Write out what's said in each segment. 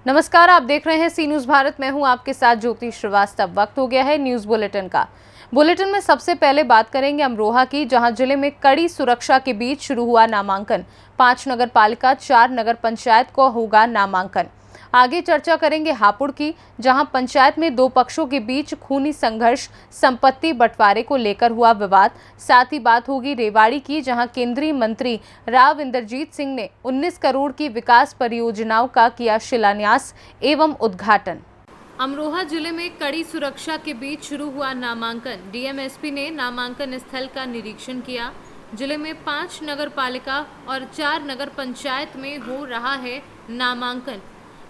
नमस्कार, आप देख रहे हैं सी न्यूज़ भारत। मैं हूं आपके साथ ज्योति श्रीवास्तव। वक्त हो गया है न्यूज़ बुलेटिन का। बुलेटिन में सबसे पहले बात करेंगे अमरोहा की, जहां जिले में कड़ी सुरक्षा के बीच शुरू हुआ नामांकन। 5 नगर पालिका, 4 नगर पंचायत को होगा नामांकन। आगे चर्चा करेंगे हापुड़ की, जहां पंचायत में 2 पक्षों के बीच खूनी संघर्ष, संपत्ति बंटवारे को लेकर हुआ विवाद। साथ ही बात होगी रेवाड़ी की, जहां केंद्रीय मंत्री राव इंद्रजीत सिंह ने 19 करोड़ की विकास परियोजनाओं का किया शिलान्यास एवं उद्घाटन। अमरोहा जिले में कड़ी सुरक्षा के बीच शुरू हुआ नामांकन। डीएम-एसपी ने नामांकन स्थल का निरीक्षण किया। जिले में 5 नगर पालिका और 4 नगर पंचायत में हो रहा है नामांकन।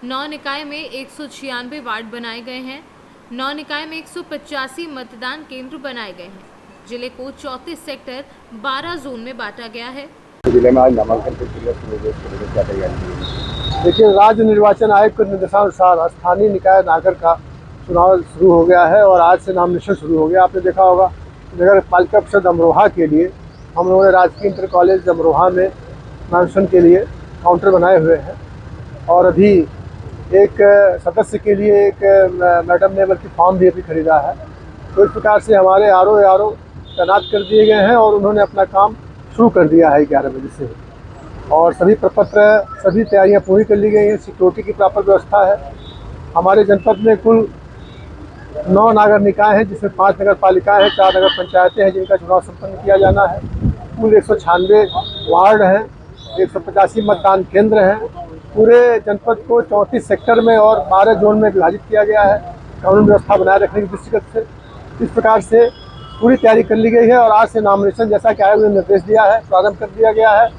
9 निकाय में 196 वार्ड बनाए गए हैं। 9 निकाय में 185 मतदान केंद्र बनाए गए हैं। जिले को 34 सेक्टर 12 जोन में बांटा गया है। जिले में आज नामांकन प्रक्रिया शुरू हो गई, क्या तैयारी है? देखिए, राज्य निर्वाचन आयोग के निर्देशानुसार स्थानीय निकाय नागर का चुनाव शुरू हो गया है और आज से नामिनेशन शुरू हो गया। आपने देखा होगा नगर पालिका परिषद अमरोहा के लिए हम लोगों ने राजकीय इंटर कॉलेज अमरोहा में नामिनेशन के लिए काउंटर बनाए हुए हैं और अभी एक सदस्य के लिए एक मैडम ने बल्कि फॉर्म भी अभी खरीदा है। तो इस प्रकार से हमारे आरओ तैनात कर दिए गए हैं और उन्होंने अपना काम शुरू कर दिया है 11 बजे से और सभी प्रपत्र सभी तैयारियां पूरी कर ली गई हैं। सिक्योरिटी की प्रॉपर व्यवस्था है। हमारे जनपद में कुल 9 नगर निकाय हैं, जिसमें 5 नगर पालिकाएँ हैं, 4 नगर पंचायतें हैं जिनका चुनाव संपन्न किया जाना है। कुल 196 वार्ड हैं, 185 मतदान केंद्र हैं। पूरे जनपद को 34 सेक्टर में और 12 जोन में विभाजित किया गया है कानून व्यवस्था बनाए रखने की दृष्टिगत से। इस प्रकार से पूरी तैयारी कर ली गई है और आज से नामिनेशन, जैसा कि आयोग ने निर्देश दिया है, प्रारंभ कर दिया गया है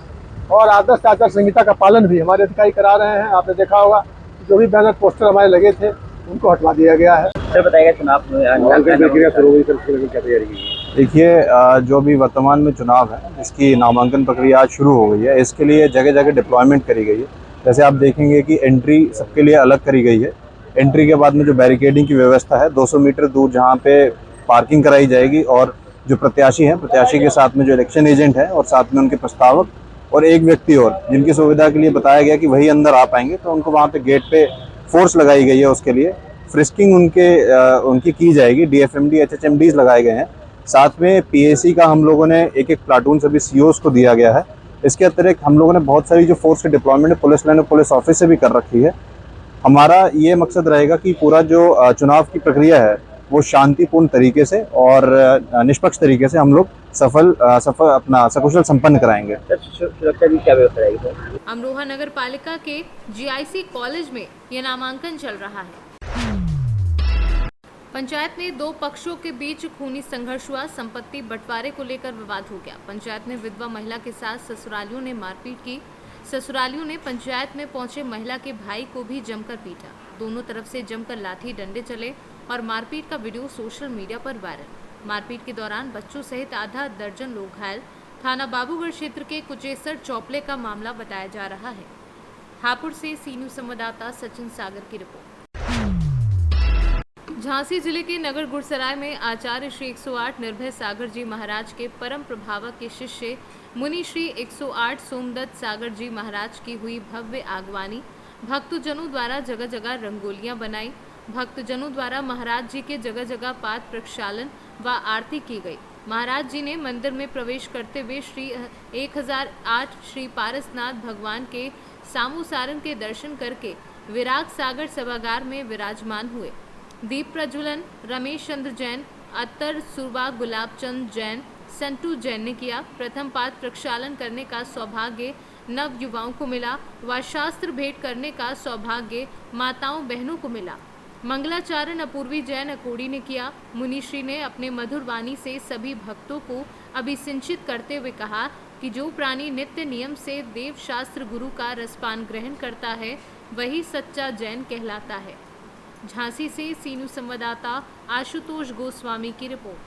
और आदर्श आचार संहिता का पालन भी हमारे अधिकारी करा रहे हैं। आपने देखा होगा जो भी बैनर पोस्टर हमारे लगे थे उनको हटवा दिया गया है। सर बताइएगा, चुनाव प्रक्रिया शुरू हुई, क्या तैयारी की? देखिए, जो भी वर्तमान में चुनाव है इसकी नामांकन प्रक्रिया आज शुरू हो गई है। इसके लिए जगह जगह डिप्लॉयमेंट करी गई है। जैसे आप देखेंगे कि एंट्री सबके लिए अलग करी गई है। एंट्री के बाद में जो बैरिकेडिंग की व्यवस्था है 200 मीटर दूर जहाँ पे पार्किंग कराई जाएगी और जो प्रत्याशी हैं, प्रत्याशी के साथ में जो इलेक्शन एजेंट है और साथ में उनके प्रस्तावक और एक व्यक्ति और जिनकी सुविधा के लिए बताया गया कि वही अंदर आ पाएंगे, तो उनको वहाँ पे गेट पे फोर्स लगाई गई है। उसके लिए फ्रिस्किंग उनकी की जाएगी। DFMD HHMDs लगाए गए हैं। साथ में PAC का हम लोगों ने एक प्लाटून सभी COs को दिया गया है। इसके अतिरिक्त हम लोगों ने बहुत सारी जो फोर्स की डिप्लॉयमेंट पुलिस लाइन और पुलिस ऑफिस से भी कर रखी है। हमारा ये मकसद रहेगा कि पूरा जो चुनाव की प्रक्रिया है वो शांतिपूर्ण तरीके से और निष्पक्ष तरीके से हम लोग अपना सकुशल संपन्न कराएंगे। सुरक्षा की क्या व्यवस्था रहेगी? अमरोहा नगर पालिका के GIC कॉलेज में यह नामांकन चल रहा है। पंचायत में 2 पक्षों के बीच खूनी संघर्ष हुआ। संपत्ति बंटवारे को लेकर विवाद हो गया। पंचायत में विधवा महिला के साथ ससुरालियों ने मारपीट की। ससुरालियों ने पंचायत में पहुंचे महिला के भाई को भी जमकर पीटा। दोनों तरफ से जमकर लाठी डंडे चले और मारपीट का वीडियो सोशल मीडिया पर वायरल। मारपीट के दौरान बच्चों सहित आधा दर्जन लोग घायल। थाना बाबूगढ़ क्षेत्र के कुचेसर चौपले का मामला बताया जा रहा है। हापुड़ से सी न्यूज़ संवाददाता सचिन सागर की रिपोर्ट। झांसी जिले के नगर गुरसराय में आचार्य श्री 108 निर्भय सागर जी महाराज के परम प्रभावक के शिष्य मुनि श्री 108 सोमदत्त सागर जी महाराज की हुई भव्य आगवानी। भक्तजनों द्वारा जगह जगह रंगोलियां बनाई। भक्तजनों द्वारा महाराज जी के जगह जगह पाद प्रक्षालन व आरती की गई। महाराज जी ने मंदिर में प्रवेश करते हुए श्री 1008 श्री पारसनाथ भगवान के सामू सारन के दर्शन करके विराग सागर सभागार में विराजमान हुए। दीप प्रज्वलन रमेश चंद्र जैन, अत्तर सुरबा गुलाब चंद जैन, संटू जैन ने किया। प्रथम पाद प्रक्षालन करने का सौभाग्य नव युवाओं को मिला व शास्त्र भेंट करने का सौभाग्य माताओं बहनों को मिला। मंगलाचारण अपूर्वी जैन अकोड़ी ने किया। मुनिश्री ने अपने मधुर वाणी से सभी भक्तों को अभिसिंचित करते हुए कहा कि जो प्राणी नित्य नियम से देव शास्त्र गुरु का रसपान ग्रहण करता है वही सच्चा जैन कहलाता है। झांसी से सी न्यूज़ संवाददाता आशुतोष गोस्वामी की रिपोर्ट।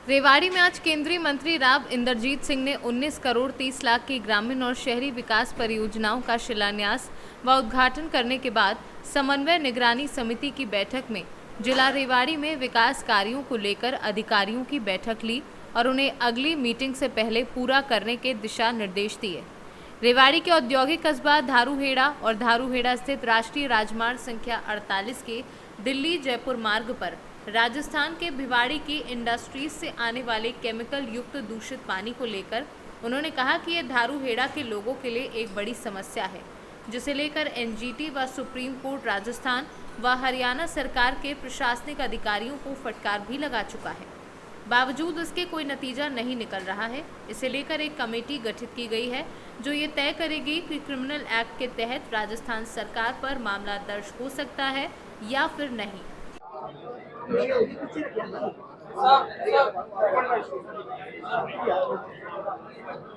रेवाड़ी में आज केंद्रीय मंत्री राव इंद्रजीत सिंह ने 19 करोड़ 30 लाख की ग्रामीण और शहरी विकास परियोजनाओं का शिलान्यास व उद्घाटन करने के बाद समन्वय निगरानी समिति की बैठक में जिला रेवाड़ी में विकास कार्यों को लेकर अधिकारियों की बैठक ली और उन्हें अगली मीटिंग से पहले पूरा करने के दिशा निर्देश दिए। रेवाड़ी के औद्योगिक कस्बा धारूहेड़ा और धारूहेड़ा स्थित राष्ट्रीय राजमार्ग संख्या 48 के दिल्ली जयपुर मार्ग पर राजस्थान के भिवाड़ी की इंडस्ट्रीज से आने वाले केमिकल युक्त दूषित पानी को लेकर उन्होंने कहा कि यह धारूहेड़ा के लोगों के लिए एक बड़ी समस्या है, जिसे लेकर एनजीटी व सुप्रीम कोर्ट राजस्थान व हरियाणा सरकार के प्रशासनिक अधिकारियों को फटकार भी लगा चुका है। बावजूद इसके कोई नतीजा नहीं निकल रहा है। इसे लेकर एक कमेटी गठित की गई है जो ये तय करेगी कि क्रिमिनल एक्ट के तहत राजस्थान सरकार पर मामला दर्ज हो सकता है या फिर नहीं।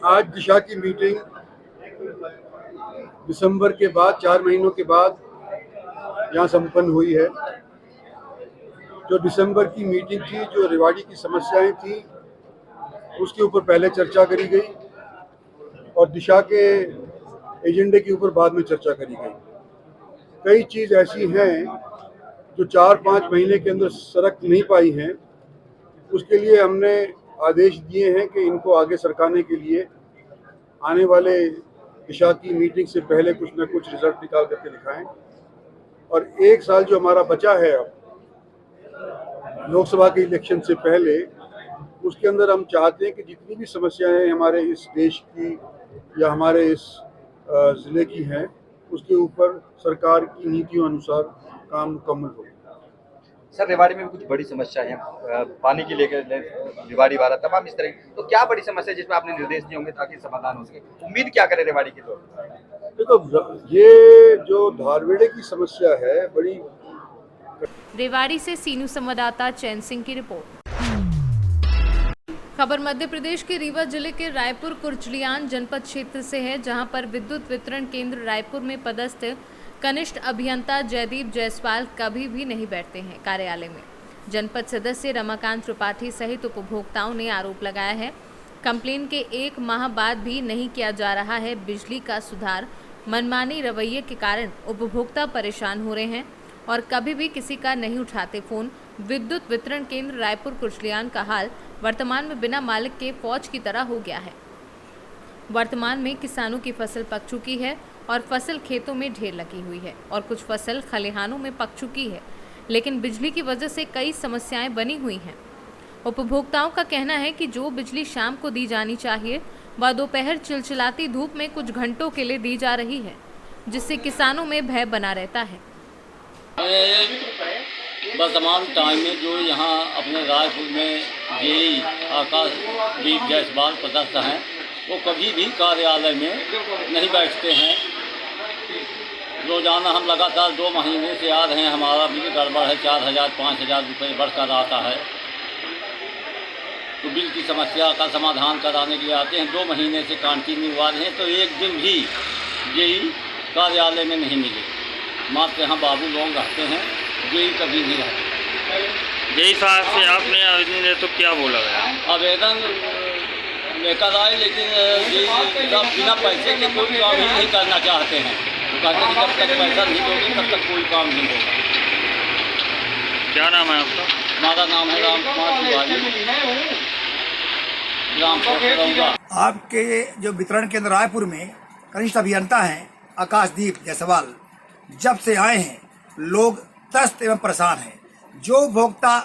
आज दिशा की मीटिंग दिसंबर के बाद 4 महीनों के बाद यहाँ संपन्न हुई है। जो दिसंबर की मीटिंग थी, जो रेवाड़ी की समस्याएं थी, उसके ऊपर पहले चर्चा करी गई और दिशा के एजेंडे के ऊपर बाद में चर्चा करी गई। कई चीज़ ऐसी हैं जो 4-5 महीने के अंदर सरक नहीं पाई हैं। उसके लिए हमने आदेश दिए हैं कि इनको आगे सरकाने के लिए आने वाले दिशा की मीटिंग से पहले कुछ न कुछ रिजल्ट निकाल करके दिखाएं। और 1 साल जो हमारा बचा है अब लोकसभा के इलेक्शन से पहले, उसके अंदर हम चाहते हैं कि जितनी भी समस्याएं हमारे इस देश की या हमारे इस ज़िले की हैं, उसके ऊपर सरकार की नीतियों अनुसार काम मुकम्मल हो। सर, रेवाड़ी में भी कुछ बड़ी समस्या है, पानी की लेकर रेवाड़ी वाला तमाम इस तरह, तो क्या बड़ी समस्या है जिसमें आपने निर्देश दिए होंगे ताकि समाधान हो सके? उम्मीद क्या करें रेवाड़ी की? तो ये जो धारवेड़े की समस्या है बड़ी। रेवाड़ी से सीनू संवाददाता चैन सिंह की रिपोर्ट। खबर मध्य प्रदेश के रीवा जिले के रायपुर कुर्चलियान जनपद क्षेत्र से है, जहां पर विद्युत वितरण केंद्र रायपुर में पदस्थ कनिष्ठ अभियंता जयदीप जायसवाल कभी भी नहीं बैठते हैं कार्यालय में। जनपद सदस्य रमाकांत त्रिपाठी सहित उपभोक्ताओं ने आरोप लगाया है, कंप्लेन के 1 माह बाद भी नहीं किया जा रहा है बिजली का सुधार। मनमानी रवैये के कारण उपभोक्ता परेशान हो रहे हैं और कभी भी किसी का नहीं उठाते फोन। विद्युत वितरण केंद्र रायपुर कुर्चलियान का हाल वर्तमान में बिना मालिक के फौज की तरह हो गया है। वर्तमान में किसानों की फसल पक चुकी है और फसल खेतों में ढेर लगी हुई है और कुछ फसल खलिहानों में पक चुकी है, लेकिन बिजली की वजह से कई समस्याएं बनी हुई हैं। उपभोक्ताओं का कहना है कि जो बिजली शाम को दी जानी चाहिए वह दोपहर चिलचिलाती धूप में कुछ घंटों के लिए दी जा रही है, जिससे किसानों में भय बना रहता है। वर्तमान टाइम में जो यहाँ अपने रायपुर में जेई आकाशदीप जायसवाल पदस्थ हैं, वो कभी भी कार्यालय में नहीं बैठते हैं। रोजाना हम लगातार 2 महीने से आ रहे हैं, हमारा बिल गड़बड़ है, 4,000-5,000 रुपये बढ़कर आता है। तो बिल की समस्या का समाधान कराने के लिए आते हैं, 2 महीने से कंटिन्यू आ रहे हैं, तो एक दिन भी जेई कार्यालय में नहीं मिले। मात्र यहाँ बाबू लोग रहते हैं, जेई कभी नहीं रहते। जेई साहब से आपने आवेदन दिया तो क्या बोला गया? आवेदन लेकर आए, लेकिन बिना पैसे के कोई काम ही नहीं करना चाहते हैं। वो कहते हैं जब तक पैसा नहीं दोगे तब तक कोई काम नहीं होगा। क्या नाम है आपका? हमारा नाम है राम कुमार तिवारी, ग्राम रौगा। आपके जो वितरण केंद्र रायपुर में कनिष्ठ अभियंता हैं आकाशदीप जायसवाल, जब से आए हैं लोग त्रस्त एवं परेशान हैं। जो उपभोक्ता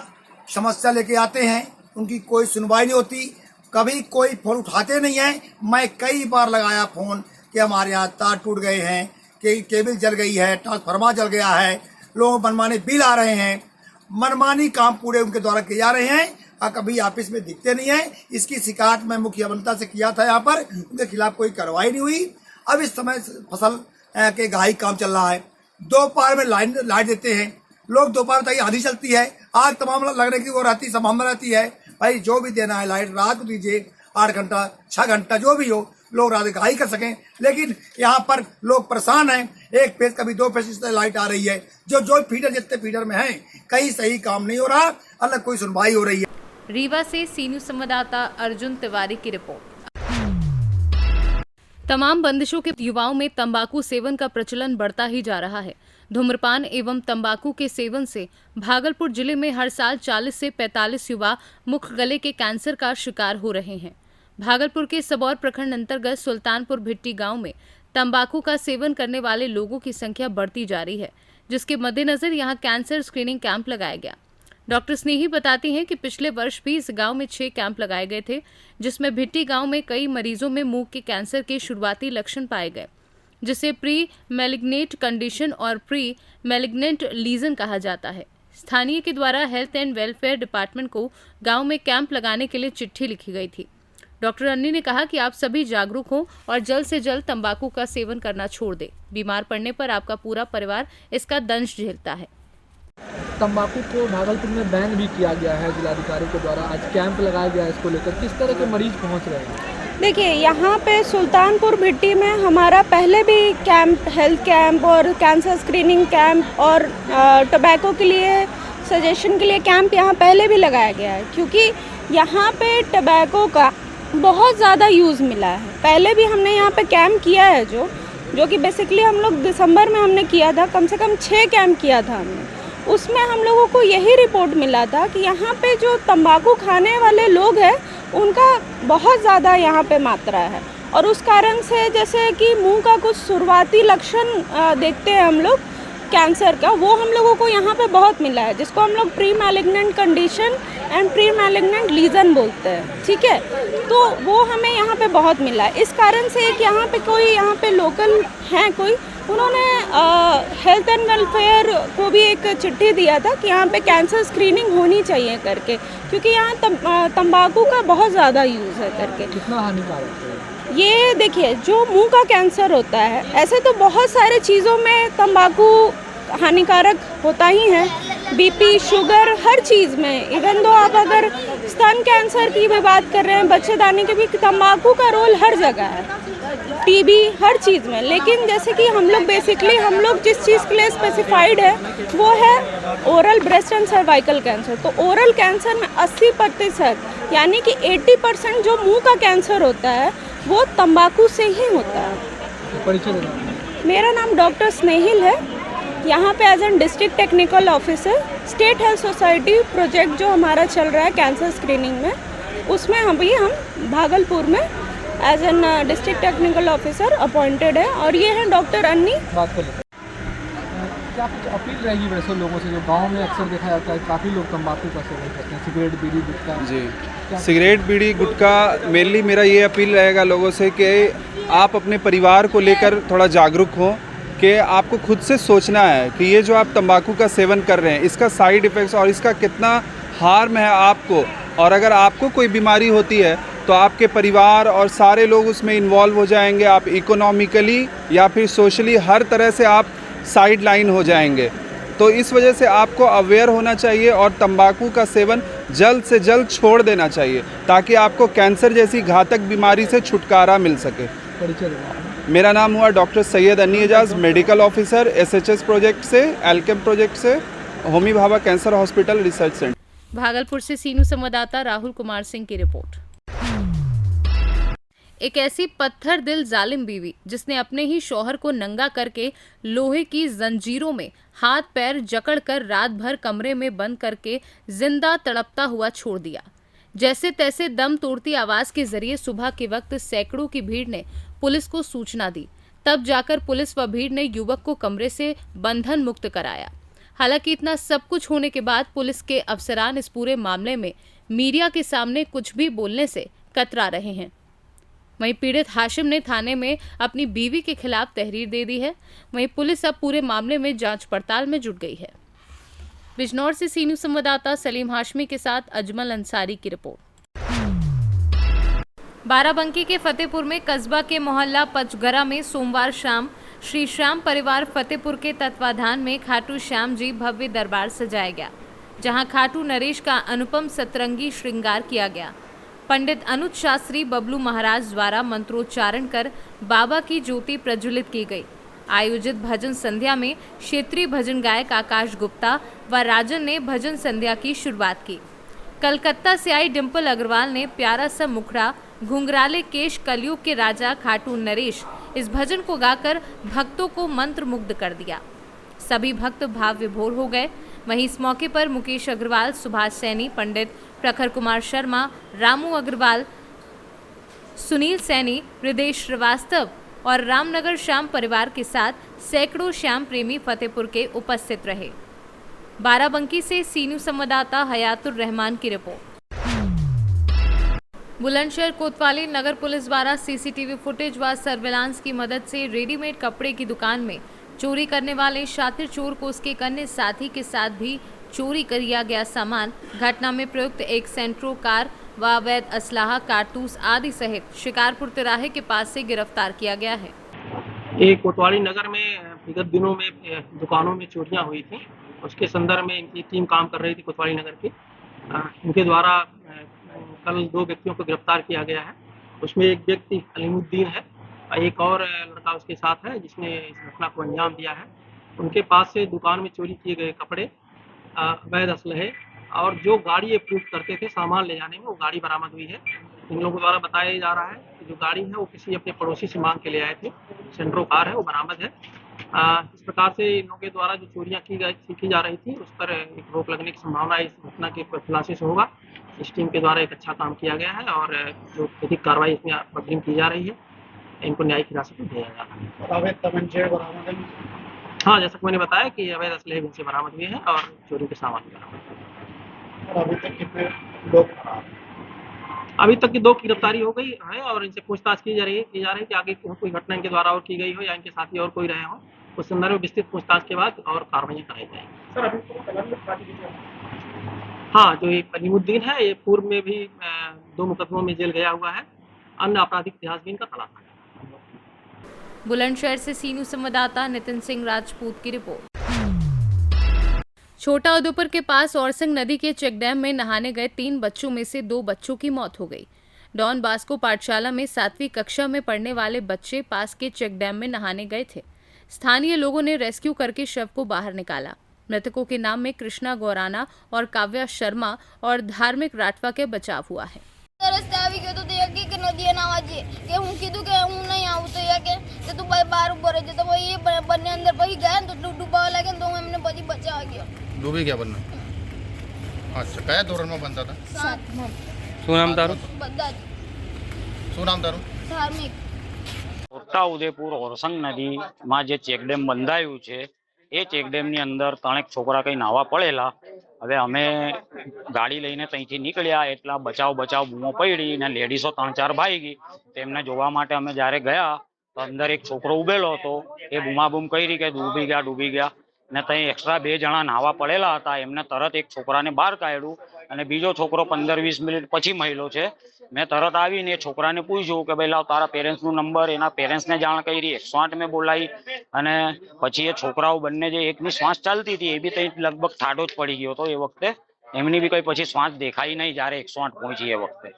समस्या लेके आते हैं उनकी कोई सुनवाई नहीं होती, कभी कोई फोन उठाते नहीं हैं। मैं कई बार लगाया फ़ोन कि हमारे यहाँ तार टूट गए हैं, कि केबल जल गई है, ट्रांसफार्मर जल गया है, लोग मनमाने बिल आ रहे हैं, मनमानी काम पूरे उनके द्वारा किए जा रहे हैं और कभी ऑफिस में दिखते नहीं हैं। इसकी शिकायत मैं मुख्य अभियंता से किया था, यहाँ पर उनके खिलाफ कोई कार्रवाई नहीं हुई। अब इस समय फसल के गहाई काम चल रहा है, दोपहर में लाइट देते हैं लोग, दोपहर तक आधी चलती है, आग तमाम लगने की वो रहती संभावना रहती है। भाई जो भी देना है लाइट रात को दीजिए, 8 घंटा 6 घंटा जो भी हो, लोग रात गहाई कर सकें। लेकिन यहाँ पर लोग परेशान हैं, 1 फेज कभी 2 फेज से लाइट आ रही है। जो फीडर जितने फीडर में हैं, कहीं सही काम नहीं हो रहा, अलग कोई सुनवाई हो रही है। रीवा से सीनियर संवाददाता अर्जुन तिवारी की रिपोर्ट। तमाम बंदिशों के युवाओं में तंबाकू सेवन का प्रचलन बढ़ता ही जा रहा है। धूम्रपान एवं तंबाकू के सेवन से भागलपुर जिले में हर साल 40 से 45 युवा मुख गले के कैंसर का शिकार हो रहे हैं। भागलपुर के सबौर प्रखंड अंतर्गत सुल्तानपुर भिट्टी गांव में तंबाकू का सेवन करने वाले लोगों की संख्या बढ़ती जा रही है, जिसके मद्देनजर यहां कैंसर स्क्रीनिंग कैंप लगाया गया। डॉक्टर स्नेही बताती हैं कि पिछले वर्ष भी इस गांव में 6 कैंप लगाए गए थे, जिसमें भिट्टी गांव में कई मरीजों में मुंह के कैंसर के शुरुआती लक्षण पाए गए, जिसे प्री मैलिग्नेंट कंडीशन और प्री मैलिग्नेंट लीजन कहा जाता है। स्थानीय के द्वारा हेल्थ एंड वेलफेयर डिपार्टमेंट को गांव में कैंप लगाने के लिए चिट्ठी लिखी गई थी। डॉक्टर अन्नी ने कहा कि आप सभी जागरूक हों और जल्द से जल्द तंबाकू का सेवन करना छोड़ दें। बीमार पड़ने पर आपका पूरा परिवार इसका दंश झेलता है। तंबाकू को भागलपुर में बैन भी किया गया है जिलाधिकारी के द्वारा। आज कैंप लगाया गया है इसको लेकर, किस तरह के मरीज पहुंच रहे हैं? देखिए, यहाँ पे सुल्तानपुर भिट्टी में हमारा पहले भी कैंप, हेल्थ कैंप और कैंसर स्क्रीनिंग कैंप और टोबैको के लिए सजेशन के लिए कैंप यहाँ पहले भी लगाया गया है, क्योंकि यहाँ पे टोबैको का बहुत ज़्यादा यूज़ मिला है। पहले भी हमने यहाँ पे कैंप किया है जो कि बेसिकली हम लोग दिसंबर में हमने किया था, कम से कम 6 कैंप किया था हमने। उसमें हम लोगों को यही रिपोर्ट मिला था कि यहाँ पे जो तंबाकू खाने वाले लोग हैं उनका बहुत ज़्यादा यहाँ पे मात्रा है, और उस कारण से जैसे कि मुंह का कुछ शुरुआती लक्षण देखते हैं हम लोग कैंसर का, वो हम लोगों को यहाँ पे बहुत मिला है, जिसको हम लोग pre malignant condition and pre malignant lesion बोलते हैं। ठीक है, तो वो हमें यहाँ पे बहुत मिला है। इस कारण से कि यहाँ पे कोई यहाँ पे लोकल हैं कोई, उन्होंने हेल्थ एंड वेलफेयर को भी एक चिट्ठी दिया था कि यहाँ पे कैंसर स्क्रीनिंग होनी चाहिए करके, क्योंकि यहाँ तंबाकू का बहुत ज़्यादा यूज़ है करके। कितना हानिकारक है ये? देखिए, जो मुंह का कैंसर होता है, ऐसे तो बहुत सारे चीज़ों में तंबाकू हानिकारक होता ही है, बीपी, शुगर, हर चीज़ में। इवन दो आप अगर स्तन कैंसर की भी बात कर रहे हैं, बच्चेदानी के भी तंबाकू का रोल हर जगह है, टीबी, हर चीज़ में। लेकिन जैसे कि हम लोग बेसिकली हम लोग जिस चीज़ के लिए स्पेसिफाइड है वो है oral breast and cervical cancer. तो ओरल कैंसर में 80% यानी कि 80% जो मुंह का कैंसर होता है वो तंबाकू से ही होता है। परिचय देना। मेरा नाम डॉक्टर स्नेहिल है, यहाँ पे as an district technical officer state health society project जो हमारा चल रहा है कैंसर स्क्रीनिंग में, उसमें हम भागलपुर में as an district technical officer appointed है, और ये हैं डॉक्टर अन्नी। बात कर लेते हैं। क्या कुछ अपील रहेगी वैसे लोगों से जो गांव में अक्सर देखा जाता है काफ़ी लोग तंबाकू का सेवन करते हैं, सिगरेट, बीड़ी, गुटखा? जी, सिगरेट, बीड़ी, गुटखा, मेनली मेरा ये अपील रहेगा लोगों से कि आप अपने परिवार को लेकर थोड़ा जागरूक हों कि आपको खुद से सोचना है कि ये जो आप तंबाकू का सेवन कर रहे हैं इसका साइड इफ़ेक्ट्स और इसका कितना हार्म है आपको, और अगर आपको कोई बीमारी होती है तो आपके परिवार और सारे लोग उसमें इन्वॉल्व हो जाएंगे, आप इकोनॉमिकली या फिर सोशली हर तरह से आप साइड लाइन हो जाएंगे। तो इस वजह से आपको अवेयर होना चाहिए और तंबाकू का सेवन जल्द से जल्द छोड़ देना चाहिए, ताकि आपको कैंसर जैसी घातक बीमारी से छुटकारा मिल सके। मेरा नाम हुआ doctor Syed Anni Ejaz, medical officer SHS project से, एल्केम प्रोजेक्ट से, Homi Bhabha cancer hospital research centre. Bhagalpur से सीनू संवाददाता राहुल कुमार सिंह की रिपोर्ट। एक ऐसी पत्थर दिल जालिम बीवी जिसने अपने ही शौहर को नंगा करके लोहे की जंजीरों में हाथ पैर जकड़कर रात भर कमरे में बंद करके जिंदा तड़पता हुआ छोड़ दिया। जैसे तैसे दम तोड़ती आवाज के जरिए सुबह के वक्त सैकड़ों की भीड़ ने पुलिस को सूचना दी। तब जाकर पुलिस व भीड़ ने युवक को कमरे से बंधन मुक्त कराया। हालांकि इतना सब कुछ होने के बाद पुलिस के अफसरान इस पूरे मामले में मीडिया के सामने कुछ भी बोलने से कतरा रहे हैं। वहीं पीड़ित हाशिम ने थाने में अपनी बीवी के खिलाफ तहरीर दे दी है। वहीं पुलिस अब पूरे मामले में जांच पड़ताल में जुट गई है। बिजनौर से सीनू संवाददाता सलीम हाशमी के साथ अजमल अंसारी की रिपोर्ट। बाराबंकी के फतेहपुर में कस्बा के मोहल्ला पचगरा में सोमवार शाम श्री श्याम परिवार फतेहपुर के तत्वाधान में खाटू श्याम जी भव्य दरबार सजाया गया, जहां खाटू नरेश का अनुपम सतरंगी श्रृंगार किया गया। पंडित अनुज शास्त्री बबलू महाराज द्वारा मंत्रोच्चारण कर बाबा की ज्योति प्रज्वलित की गई। आयोजित भजन संध्या में क्षेत्रीय भजन गायक आकाश गुप्ता व राजन ने भजन संध्या की शुरुआत की। कलकत्ता से आई डिम्पल अग्रवाल ने प्यारा सा मुखड़ा घुंघराले केश कलयुग के राजा खाटू नरेश इस भजन को गाकर भक्तों को मंत्र मुग्ध कर दिया। सभी भक्त भाव विभोर हो गए। वहीं इस मौके पर मुकेश अग्रवाल, सुभाष सैनी, पंडित प्रखर कुमार शर्मा, रामू अग्रवाल, सुनील सैनी, हृदेश श्रीवास्तव और रामनगर श्याम परिवार के साथ सैकड़ों श्याम प्रेमी फतेहपुर के उपस्थित रहे। बाराबंकी से सीनू संवाददाता हयातुर रहमान की रिपोर्ट। बुलंदशहर कोतवाली नगर पुलिस द्वारा सीसीटीवी फुटेज व सर्विलांस की मदद से रेडीमेड कपड़े की दुकान में चोरी करने वाले शातिर चोर को उसके एक अन्य साथी के साथ भी चोरी किया गया सामान, घटना में प्रयुक्त एक सेंट्रो कार व अवैध असलाहा, कारतूस आदि सहित शिकारपुर तिराहे के पास से गिरफ्तार किया गया है। ये कोतवाली नगर में विगत दिनों में दुकानों में चोरियां हुई थी, उसके संदर्भ में इनकी टीम काम कर रही थी कोतवाली नगर की। इनके द्वारा कल 2 व्यक्तियों को गिरफ्तार किया गया है। उसमें एक व्यक्ति अलीमुद्दीन है, एक और लड़का उसके साथ है जिसने इस घटना को अंजाम दिया है। उनके पास से दुकान में चोरी किए गए कपड़े, अवैध असलहे और जो गाड़ी ये प्रयोग करते थे सामान ले जाने में, वो गाड़ी बरामद हुई है। इन लोगों द्वारा बताया जा रहा है कि जो गाड़ी है वो किसी अपने पड़ोसी से मांग के ले आए थे, सेंट्रो कार है वो बरामद है। इस प्रकार से इन लोगों के द्वारा जो चोरियां की जा रही थी उस पर एक रोक लगने की संभावना इस घटना के खुलासे से होगा। इस टीम के द्वारा एक अच्छा काम किया गया है और जो विधिक कार्रवाई इसमें अग्रिम की जा रही है, इनको न्यायिक हिरासत में दिया जा रहा है। हाँ, जैसा कि मैंने बताया कि अवैध असलहे इनसे बरामद हुए हैं और चोरी के सामान बरामद। अभी तक कितने लोग फरार हैं? अभी तक की 2 की गिरफ्तारी हो गई है और इनसे पूछताछ की जा रही है कि आगे कोई घटना इनके द्वारा और की गई हो या इनके साथी और कोई रहे हो। उस संदर्भ में विस्तृत पूछताछ के बाद और कार्रवाई कराई जाएगी। हाँ, जो ये अलीमुद्दीन है ये पूर्व में भी 2 मुकदमों में जेल गया हुआ है। अन्य आपराधिक इतिहास भी इनका तलाश है। बुलंदशहर से सीनू संवाददाता नितिन सिंह राजपूत की रिपोर्ट। छोटा उदेपुर के पास औरसंग नदी के चेक डैम में नहाने गए 3 बच्चों में से 2 बच्चों की मौत हो गई। डॉन बास्को पाठशाला में 7वीं कक्षा में पढ़ने वाले बच्चे पास के चेक डैम में नहाने गए थे। स्थानीय लोगों ने रेस्क्यू करके शव को बाहर निकाला। मृतकों के नाम में कृष्णा गौराना और काव्या शर्मा और धार्मिक राठवा के बचाव हुआ है। डूबी गया बनना। अच्छा, क्या धोरण में बनता था? 7 सुनाम तारू धार्मिक। छोटा उदेपुर औरसंग नदी में जे चेकडेम बंधायु है ए चेकडेमनी अंदर 3 छोकरा कई नावा पड़ेला। हवे अमे गाड़ी लईने तईथी निकळ्या एटला बचाव बूमो पड़ी ने लेडीसो 3-4 भाई गई। तेमने जोवा माटे अमे ज्यारे गया तो अंदर एक छोकरो उभेलो हतो। ए बूमाबूम करी के डूबी गया ने तई एक्स्ट्रा 2 जणा नावा पड़ेला हता। एमने तरत एक छोकराने बहार काढ्यो अने बीजो छोकरो 15-20 मिनिट पछी मळ्यो छे। मैं तरत आवीने छोकराने पूछ्યું કે ભાઈ લાવ તારા પેરેન્ટ્સનો નંબર, એના પેરેન્ટ્સને જાણ કરી, 108 में બોલાવી અને પછી એ છોકરાઓ બંને જે એકની શ્વાસ ચાલતી હતી એ બી તઈ લગભગ ઠાડો જ પડી ગયો હતો। એ વખતે એમની બી કઈ પછી શ્વાસ દેખાઈ નહીં જ્યારે 108 પહોંચી। એ વખતે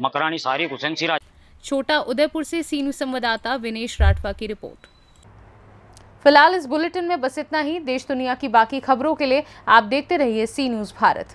મકરાણી સારી હુસैन सिराज। छोटा उदयपुर से सीनू संवाददाता विनेश राठवा की रिपोर्ट। फिलहाल इस बुलेटिन में बस इतना ही। देश दुनिया की बाकी खबरों के लिए आप देखते रहिए सी न्यूज़ भारत।